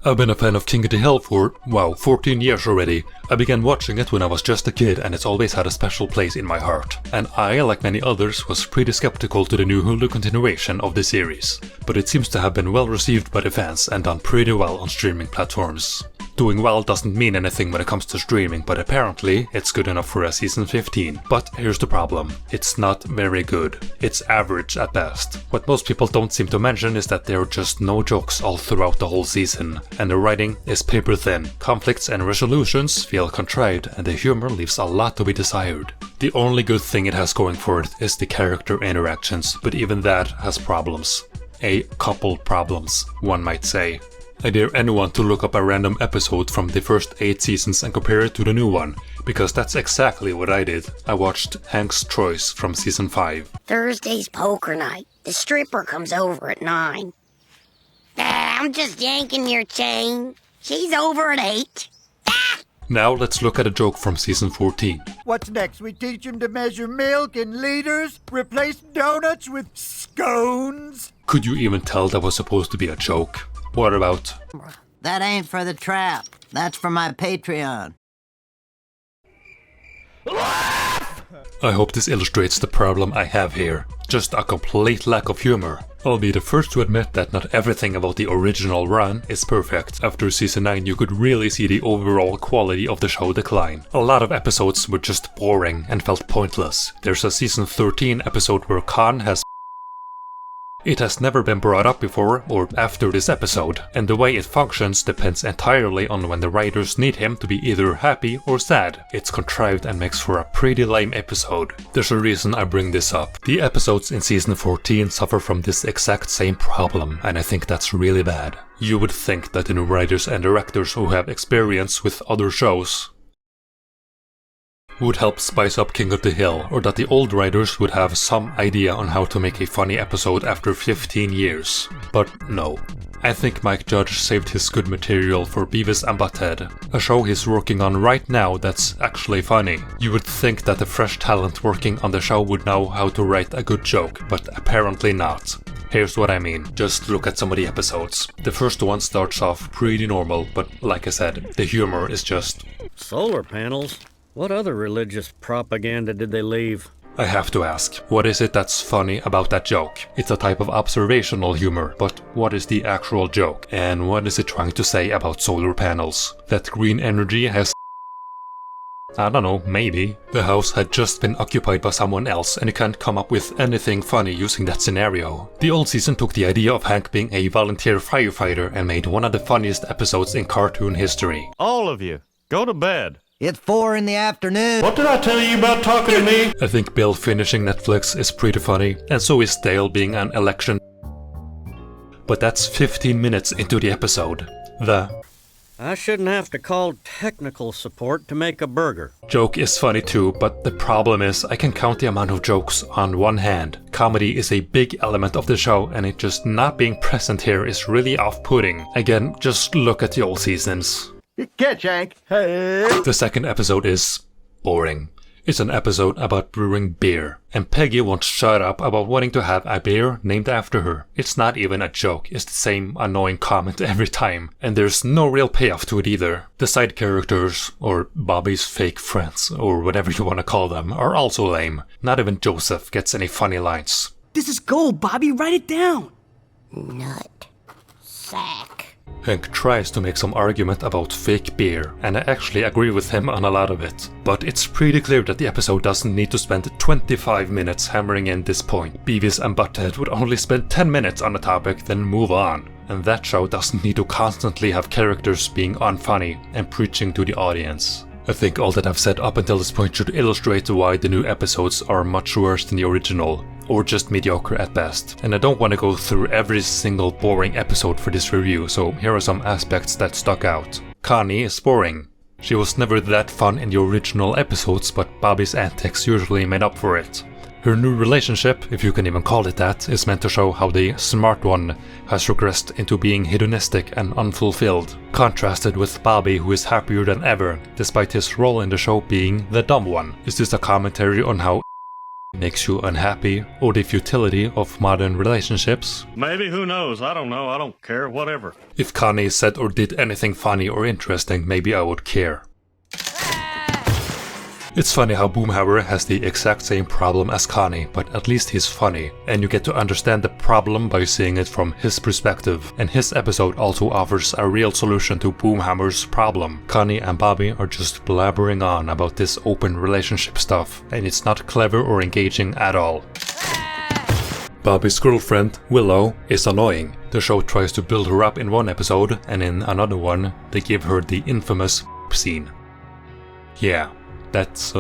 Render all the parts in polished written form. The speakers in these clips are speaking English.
I've been a fan of King of the Hill for, 14 years already. I began watching it when I was just a kid and it's always had a special place in my heart. And I, like many others, was pretty skeptical to the new Hulu continuation of the series. But it seems to have been well received by the fans and done pretty well on streaming platforms. Doing well doesn't mean anything when it comes to streaming, but apparently it's good enough for a season 15. But here's the problem. It's not very good. It's average at best. What most people don't seem to mention is that there are just no jokes all throughout the whole season. And the writing is paper thin. Conflicts and resolutions feel contrived and the humor leaves a lot to be desired. The only good thing it has going for it is the character interactions, but even that has problems. A couple problems, one might say. I dare anyone to look up a random episode from the first 8 seasons and compare it to the new one, because that's exactly what I did. I watched Hank's Choice from season 5. Thursday's poker night. The stripper comes over at 9. I'm just yanking your chain. She's over at 8. Now let's look at a joke from season 14. What's next? We teach him to measure milk in liters? Replace donuts with scones? Could you even tell that was supposed to be a joke? What about... That ain't for the trap. That's for my Patreon. I hope this illustrates the problem I have here. Just a complete lack of humor. I'll be the first to admit that not everything about the original run is perfect. After season 9 you could really see the overall quality of the show decline. A lot of episodes were just boring and felt pointless. There's a season 13 episode where Khan has... It has never been brought up before or after this episode, and the way it functions depends entirely on when the writers need him to be either happy or sad. It's contrived and makes for a pretty lame episode. There's a reason I bring this up. The episodes in season 14 suffer from this exact same problem, and I think that's really bad. You would think that the new writers and directors who have experience with other shows would help spice up King of the Hill, or that the old writers would have some idea on how to make a funny episode after 15 years. But no. I think Mike Judge saved his good material for Beavis and Butthead, a show he's working on right now that's actually funny. You would think that the fresh talent working on the show would know how to write a good joke, but apparently not. Here's what I mean, just look at some of the episodes. The first one starts off pretty normal, but like I said, the humor is just... Solar panels? What other religious propaganda did they leave? I have to ask, what is it that's funny about that joke? It's a type of observational humor, but what is the actual joke? And what is it trying to say about solar panels? That green energy has... I don't know, maybe. The house had just been occupied by someone else and you can't come up with anything funny using that scenario. The old season took the idea of Hank being a volunteer firefighter and made one of the funniest episodes in cartoon history. All of you, go to bed. It's 4 in the afternoon. What did I tell you about talking to me? I think Bill finishing Netflix is pretty funny, and so is Dale being an election. But that's 15 minutes into the episode. I shouldn't have to call technical support to make a burger. Joke is funny too, but the problem is I can count the amount of jokes on one hand. Comedy is a big element of the show and it just not being present here is really off-putting. Again, just look at the old seasons. Catch, Hank. Hey. The second episode is boring. It's an episode about brewing beer, and Peggy won't shut up about wanting to have a beer named after her. It's not even a joke, it's the same annoying comment every time, and there's no real payoff to it either. The side characters, or Bobby's fake friends, or whatever you want to call them, are also lame. Not even Joseph gets any funny lines. This is gold, Bobby, write it down! Nut. Sack. Hank tries to make some argument about fake beer, and I actually agree with him on a lot of it. But it's pretty clear that the episode doesn't need to spend 25 minutes hammering in this point. Beavis and Butthead would only spend 10 minutes on the topic, then move on. And that show doesn't need to constantly have characters being unfunny and preaching to the audience. I think all that I've said up until this point should illustrate why the new episodes are much worse than the original, or just mediocre at best. And I don't want to go through every single boring episode for this review, so here are some aspects that stuck out. Connie is boring. She was never that fun in the original episodes, but Bobby's antics usually made up for it. Her new relationship, if you can even call it that, is meant to show how the smart one has regressed into being hedonistic and unfulfilled, contrasted with Bobby, who is happier than ever, despite his role in the show being the dumb one. Is this a commentary on how makes you unhappy, or the futility of modern relationships. Maybe, who knows? I don't know. I don't care. Whatever. If Connie said or did anything funny or interesting, maybe I would care. It's funny how Boomhauer has the exact same problem as Connie, but at least he's funny, and you get to understand the problem by seeing it from his perspective. And his episode also offers a real solution to Boomhauer's problem. Connie and Bobby are just blabbering on about this open relationship stuff, and it's not clever or engaging at all. Bobby's girlfriend, Willow, is annoying. The show tries to build her up in one episode, and in another one, they give her the infamous scene. Yeah. That's,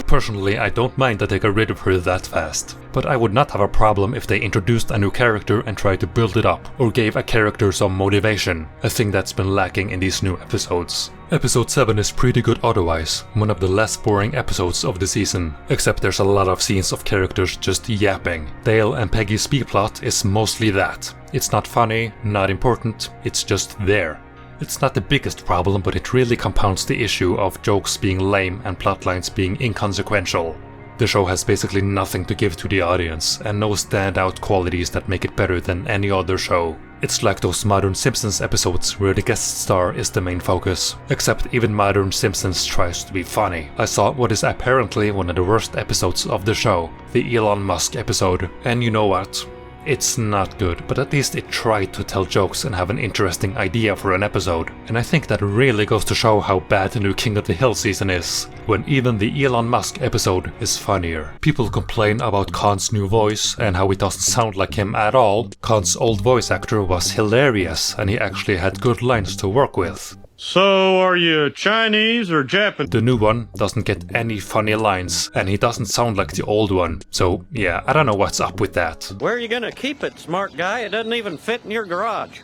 Personally, I don't mind that they got rid of her that fast. But I would not have a problem if they introduced a new character and tried to build it up, or gave a character some motivation, a thing that's been lacking in these new episodes. Episode 7 is pretty good otherwise, one of the less boring episodes of the season, except there's a lot of scenes of characters just yapping. Dale and Peggy's B-plot is mostly that. It's not funny, not important, it's just there. It's not the biggest problem, but it really compounds the issue of jokes being lame and plotlines being inconsequential. The show has basically nothing to give to the audience, and no standout qualities that make it better than any other show. It's like those modern Simpsons episodes where the guest star is the main focus, except even modern Simpsons tries to be funny. I saw what is apparently one of the worst episodes of the show, the Elon Musk episode, and you know what? It's not good, but at least it tried to tell jokes and have an interesting idea for an episode. And I think that really goes to show how bad the new King of the Hill season is, when even the Elon Musk episode is funnier. People complain about Khan's new voice and how it doesn't sound like him at all. Khan's old voice actor was hilarious and he actually had good lines to work with. So, are you Chinese or Japanese? The new one doesn't get any funny lines, and he doesn't sound like the old one. So, yeah, I don't know what's up with that. Where are you gonna keep it, smart guy? It doesn't even fit in your garage.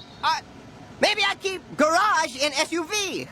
Maybe I keep garage in SUV.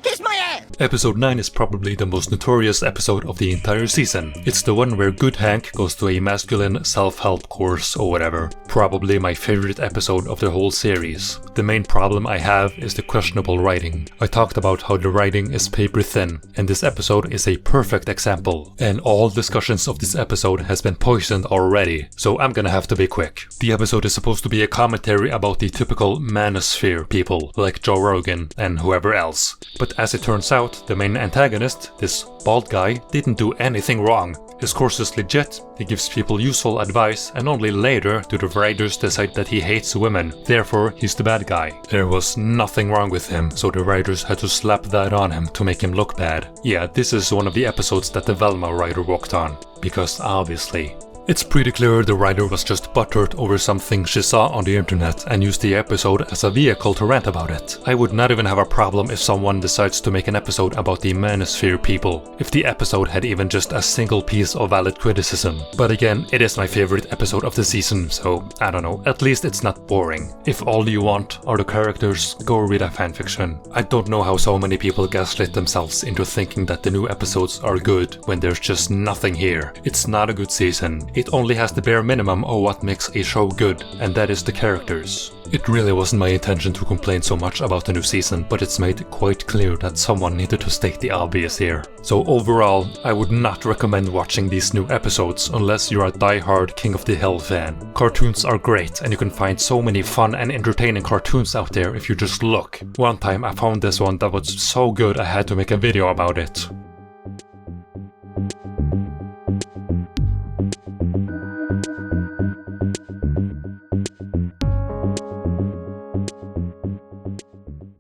Kiss my ass. Episode 9 is probably the most notorious episode of the entire season. It's the one where Good Hank goes to a masculine self-help course or whatever. Probably my favorite episode of the whole series. The main problem I have is the questionable writing. I talked about how the writing is paper thin, and this episode is a perfect example. And all discussions of this episode has been poisoned already, so I'm gonna have to be quick. The episode is supposed to be a commentary about the typical manosphere people, like Joe Rogan and whoever else. But as it turns out, the main antagonist, this bald guy, didn't do anything wrong. His course is legit, he gives people useful advice, and only later do the writers decide that he hates women, therefore he's the bad guy. There was nothing wrong with him, so the writers had to slap that on him to make him look bad. Yeah, this is one of the episodes that the Velma writer worked on, because obviously. It's pretty clear the writer was just butthurt over something she saw on the internet and used the episode as a vehicle to rant about it. I would not even have a problem if someone decides to make an episode about the manosphere people, if the episode had even just a single piece of valid criticism. But again, it is my favorite episode of the season, so I don't know, at least it's not boring. If all you want are the characters, go read a fanfiction. I don't know how so many people gaslit themselves into thinking that the new episodes are good when there's just nothing here. It's not a good season. It only has the bare minimum of what makes a show good, and that is the characters. It really wasn't my intention to complain so much about the new season, but it's made quite clear that someone needed to state the obvious here. So overall, I would not recommend watching these new episodes unless you're a die-hard King of the Hill fan. Cartoons are great, and you can find so many fun and entertaining cartoons out there if you just look. One time I found this one that was so good I had to make a video about it.